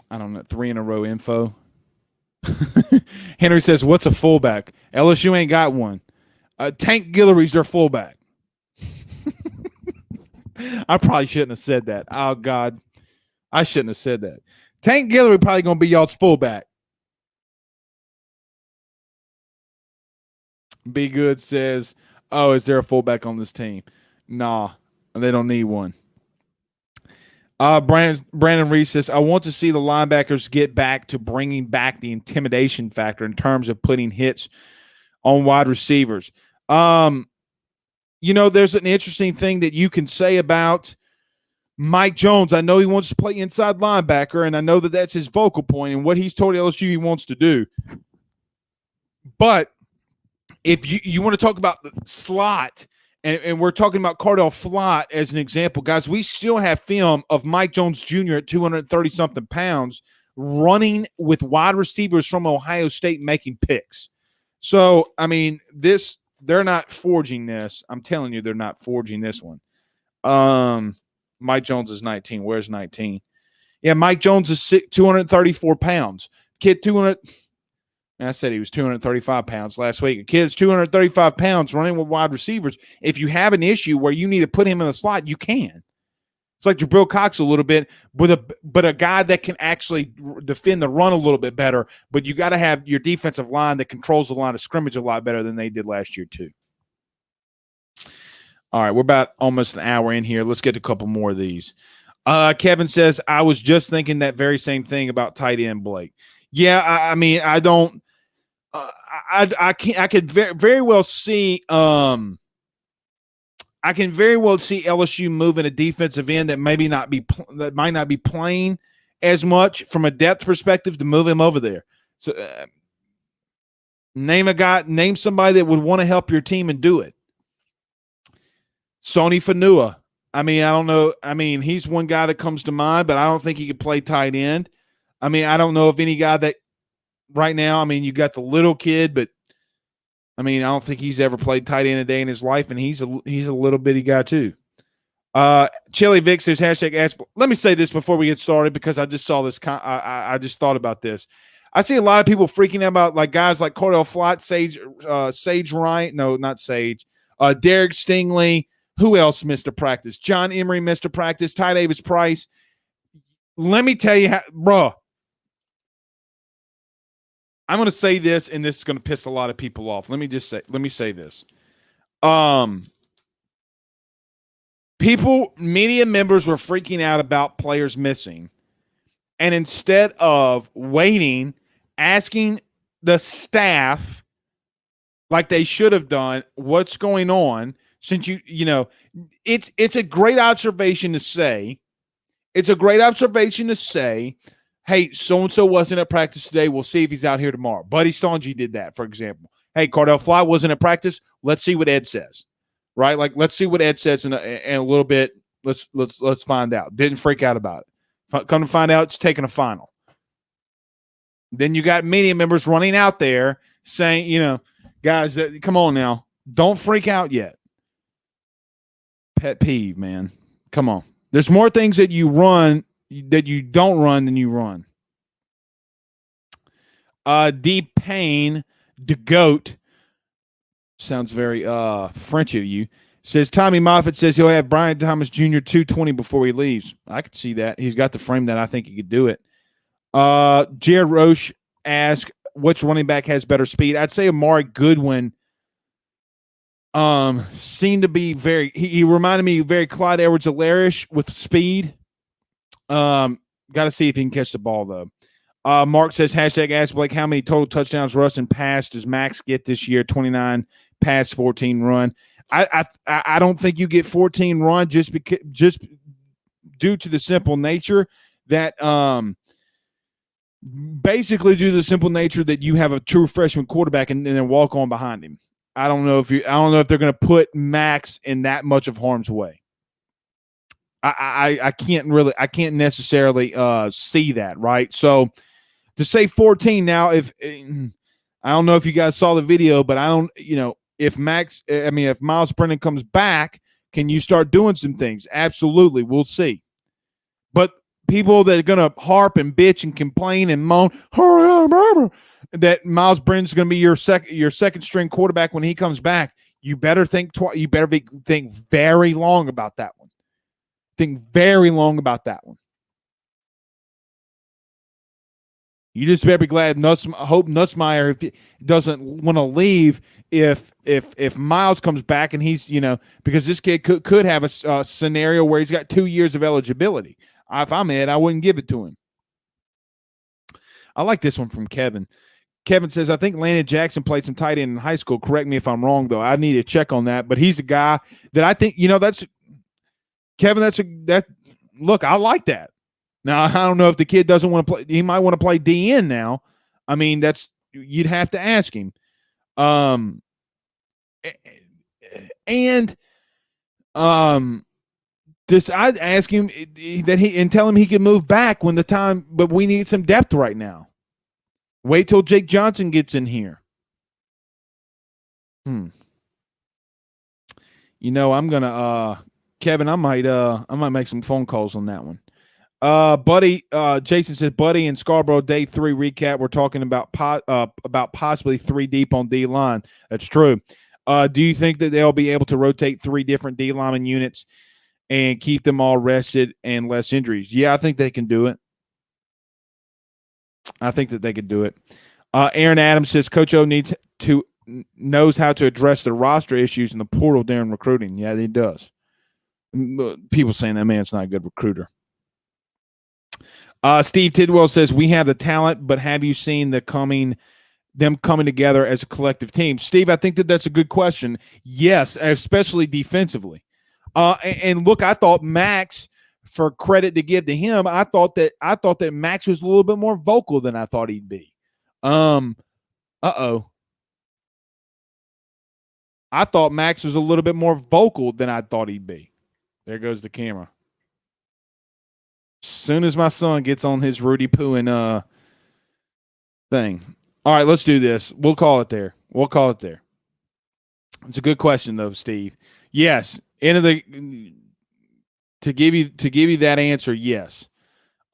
I don't know, 3 in a row info. Henry says, what's a fullback? LSU ain't got one. Tank Guillory's their fullback. I probably shouldn't have said that. Oh, God. I shouldn't have said that. Tank Guillory probably going to be y'all's fullback. Be Good says, oh, is there a fullback on this team? Nah. They don't need one. Brandon Reese says, I want to see the linebackers get back to bringing back the intimidation factor in terms of putting hits on wide receivers. There's an interesting thing that you can say about Mike Jones. I know he wants to play inside linebacker, and I know that that's his focal point and what he's told LSU he wants to do. But if you want to talk about the slot, and we're talking about Cardell Flott as an example, guys, we still have film of Mike Jones Jr. at 230-something pounds running with wide receivers from Ohio State making picks. So, I mean, they're not forging this. I'm telling you, they're not forging this one. Mike Jones is 19. Where's 19? Yeah, Mike Jones is 234 pounds. Kid, 200. I said he was 235 pounds last week. A kid's 235 pounds running with wide receivers. If you have an issue where you need to put him in the slot, you can. It's like Jabril Cox a little bit, but a guy that can actually defend the run a little bit better. But you got to have your defensive line that controls the line of scrimmage a lot better than they did last year too. All right, we're about almost an hour in here. Let's get a couple more of these. Kevin says, I was just thinking that very same thing about tight end Blake. Yeah, I don't. I could very well see. I can very well see LSU moving a defensive end that might not be playing as much from a depth perspective to move him over there. So name somebody that would want to help your team and do it. Sony Fanua. I don't know. He's one guy that comes to mind, but I don't think he could play tight end. I don't know if any guy that right now, you got the little kid, but I don't think he's ever played tight end a day in his life, and he's a little bitty guy too. Chili Vic says, #ask. Let me say this before we get started because I just saw this. I just thought about this. I see a lot of people freaking out about like guys like Cardell Flott, Sage Ryan. No, not Sage. Derek Stingley. Who else missed a practice? John Emery missed a practice. Ty Davis Price. Let me tell you, bro. I'm going to say this, and this is going to piss a lot of people off. Let me say this. Media members were freaking out about players missing. And instead of waiting, asking the staff like they should have done, what's going on, since it's a great observation to say, hey, so-and-so wasn't at practice today. We'll see if he's out here tomorrow. Buddy Stonji did that, for example. Hey, Cardell Flott wasn't at practice. Let's see what Ed says, right? Like, let's see what Ed says in a little bit. Let's find out. Didn't freak out about it. Come to find out, it's taking a final. Then you got media members running out there saying, guys, come on now. Don't freak out yet. Pet peeve, man. Come on. There's more things that you don't run than you run. D Payne, the GOAT, sounds very French of you, says Tommy Moffitt says he'll have Brian Thomas Jr. 220 before he leaves. I could see that. He's got the frame that I think he could do it. Jared Roche asked, which running back has better speed? I'd say Amari Goodwin seemed to be he reminded me very Clyde Edwards-Helaire with speed. Got to see if he can catch the ball, though. Mark says, #ask Blake, how many total touchdowns, rush, and pass does Max get this year? 29 pass, 14 run. I don't think you get 14 run just due to the simple nature that basically due to the simple nature that you have a true freshman quarterback and then walk on behind him. I don't know if they're going to put Max in that much of harm's way. I can't necessarily see that, right? So to say 14 now, if I don't know if you guys saw the video, but if Miles Brennan comes back, can you start doing some things? Absolutely, we'll see. But people that are going to harp and bitch and complain and moan, that Miles Brennan's going to be your second string quarterback when he comes back, you better think think very long about that one. Think very long about that one. You just better be glad hope Nussmeier doesn't want to leave if Miles comes back and he's, because this kid could have a scenario where he's got 2 years of eligibility. If I'm Ed, I wouldn't give it to him. I like this one from Kevin. Kevin says, I think Landon Jackson played some tight end in high school. Correct me if I'm wrong, though. I need to check on that. But he's a guy that I think, that's Kevin. Look, I like that. Now, I don't know if the kid doesn't want to play. He might want to play DN now. I mean, you'd have to ask him. And I'd ask him and tell him he can move back when the time, but we need some depth right now. Wait till Jake Johnson gets in here. I'm gonna Kevin, I might make some phone calls on that one. Buddy, Jason says, Buddy and Scarborough day 3 recap. We're talking about possibly 3 deep on D line. That's true. Do you think that they'll be able to rotate 3 different D lineman units and keep them all rested and less injuries? Yeah, I think they can do it. I think that they could do it. Aaron Adams says Coach O knows how to address the roster issues in the portal during recruiting. Yeah, he does. People saying that man's not a good recruiter. Steve Tidwell says we have the talent, but have you seen them coming together as a collective team? Steve, I think that's a good question. Yes, especially defensively. And look, I thought Max, for credit to give to him, I thought that Max was a little bit more vocal than I thought he'd be. I thought Max was a little bit more vocal than I thought he'd be. There goes the camera. As soon as my son gets on his Rudy Poohin thing. All right, let's do this. We'll call it there. It's a good question, though, Steve. Yes, to give you that answer, yes.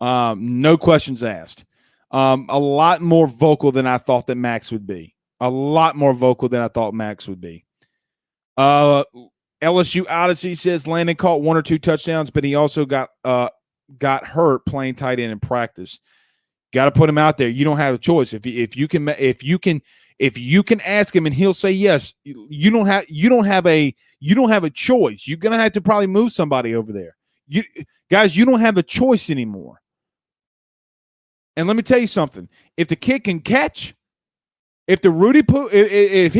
No questions asked. A lot more vocal than I thought that Max would be. LSU Odyssey says Landon caught 1 or 2 touchdowns, but he also got hurt playing tight end in practice. Got to put him out there. You don't have a choice. If you can ask him and he'll say yes, you don't have a choice. You're gonna have to probably move somebody over there. You don't have a choice anymore. And let me tell you something. If the kid can catch, if he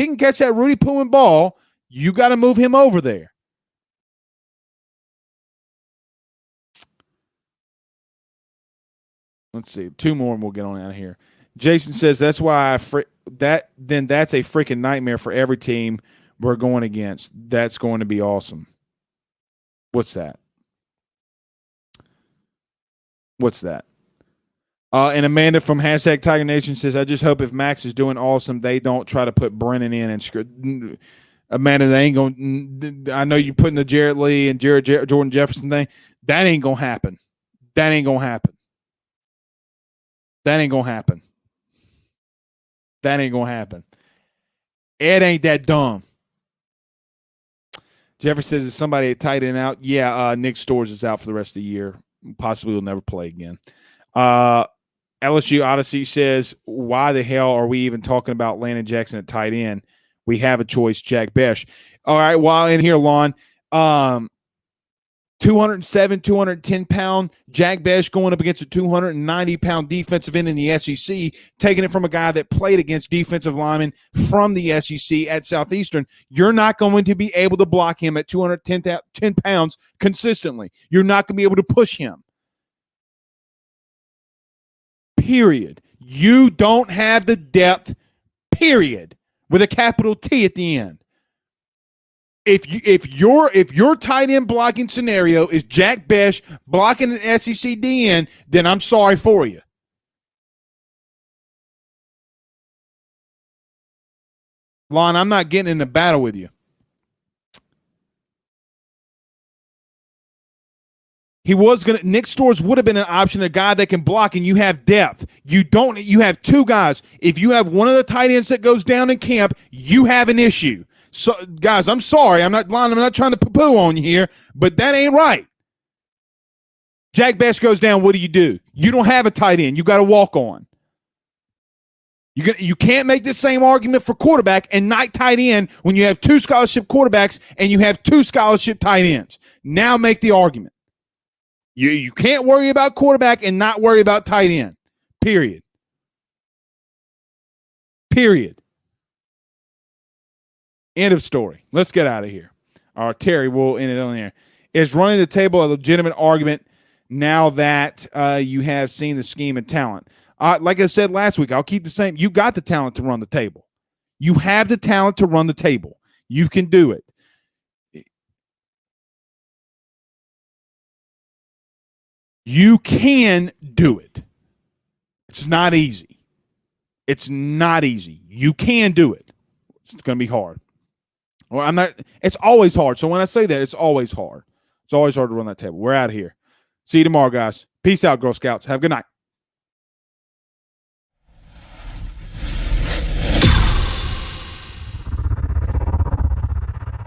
can catch that Rudy Poohin ball, you got to move him over there. Let's see. 2 more and we'll get on out of here. Jason says that's why that's a freaking nightmare for every team we're going against. That's going to be awesome. What's that? And Amanda from hashtag Tiger Nation says, I just hope if Max is doing awesome, they don't try to put Brennan in and Amanda, they ain't going to – I know you're putting the Jarrett Lee and Jordan Jefferson thing. That ain't going to happen. It ain't going to happen. Ed ain't that dumb. Jeffrey says, is somebody at tight end out? Yeah, Nick Storrs is out for the rest of the year. Possibly will never play again. LSU Odyssey says, why the hell are we even talking about Landon Jackson at tight end? We have a choice, Jack Bech. All right, while in here, Lon, 207, 210-pound Jack Bech going up against a 290-pound defensive end in the SEC, taking it from a guy that played against defensive linemen from the SEC at Southeastern. You're not going to be able to block him at 210 pounds consistently. You're not going to be able to push him. Period. You don't have the depth, period, with a capital T at the end. If your tight end blocking scenario is Jack Bech blocking an SEC DN, then I'm sorry for you. Lon, I'm not getting in a battle with you. Nick Storrs would have been an option, a guy that can block, and you have depth. You have 2 guys. If you have one of the tight ends that goes down in camp, you have an issue. So, guys, I'm sorry. I'm not trying to poo-poo on you here, but that ain't right. Jack Bech goes down, what do? You don't have a tight end. You got to walk on. You can't make the same argument for quarterback and not tight end when you have 2 scholarship quarterbacks and you have 2 scholarship tight ends. Now make the argument. You can't worry about quarterback and not worry about tight end. Period. End of story. Let's get out of here. Terry will end it on there. Is running the table a legitimate argument now that you have seen the scheme and talent? Like I said last week, I'll keep the same. You got the talent to run the table. You have the talent to run the table. You can do it. You can do it. It's not easy. You can do it. It's going to be hard. Or it's always hard. So when I say that, it's always hard. It's always hard to run that table. We're out of here. See you tomorrow, guys. Peace out, Girl Scouts. Have a good night.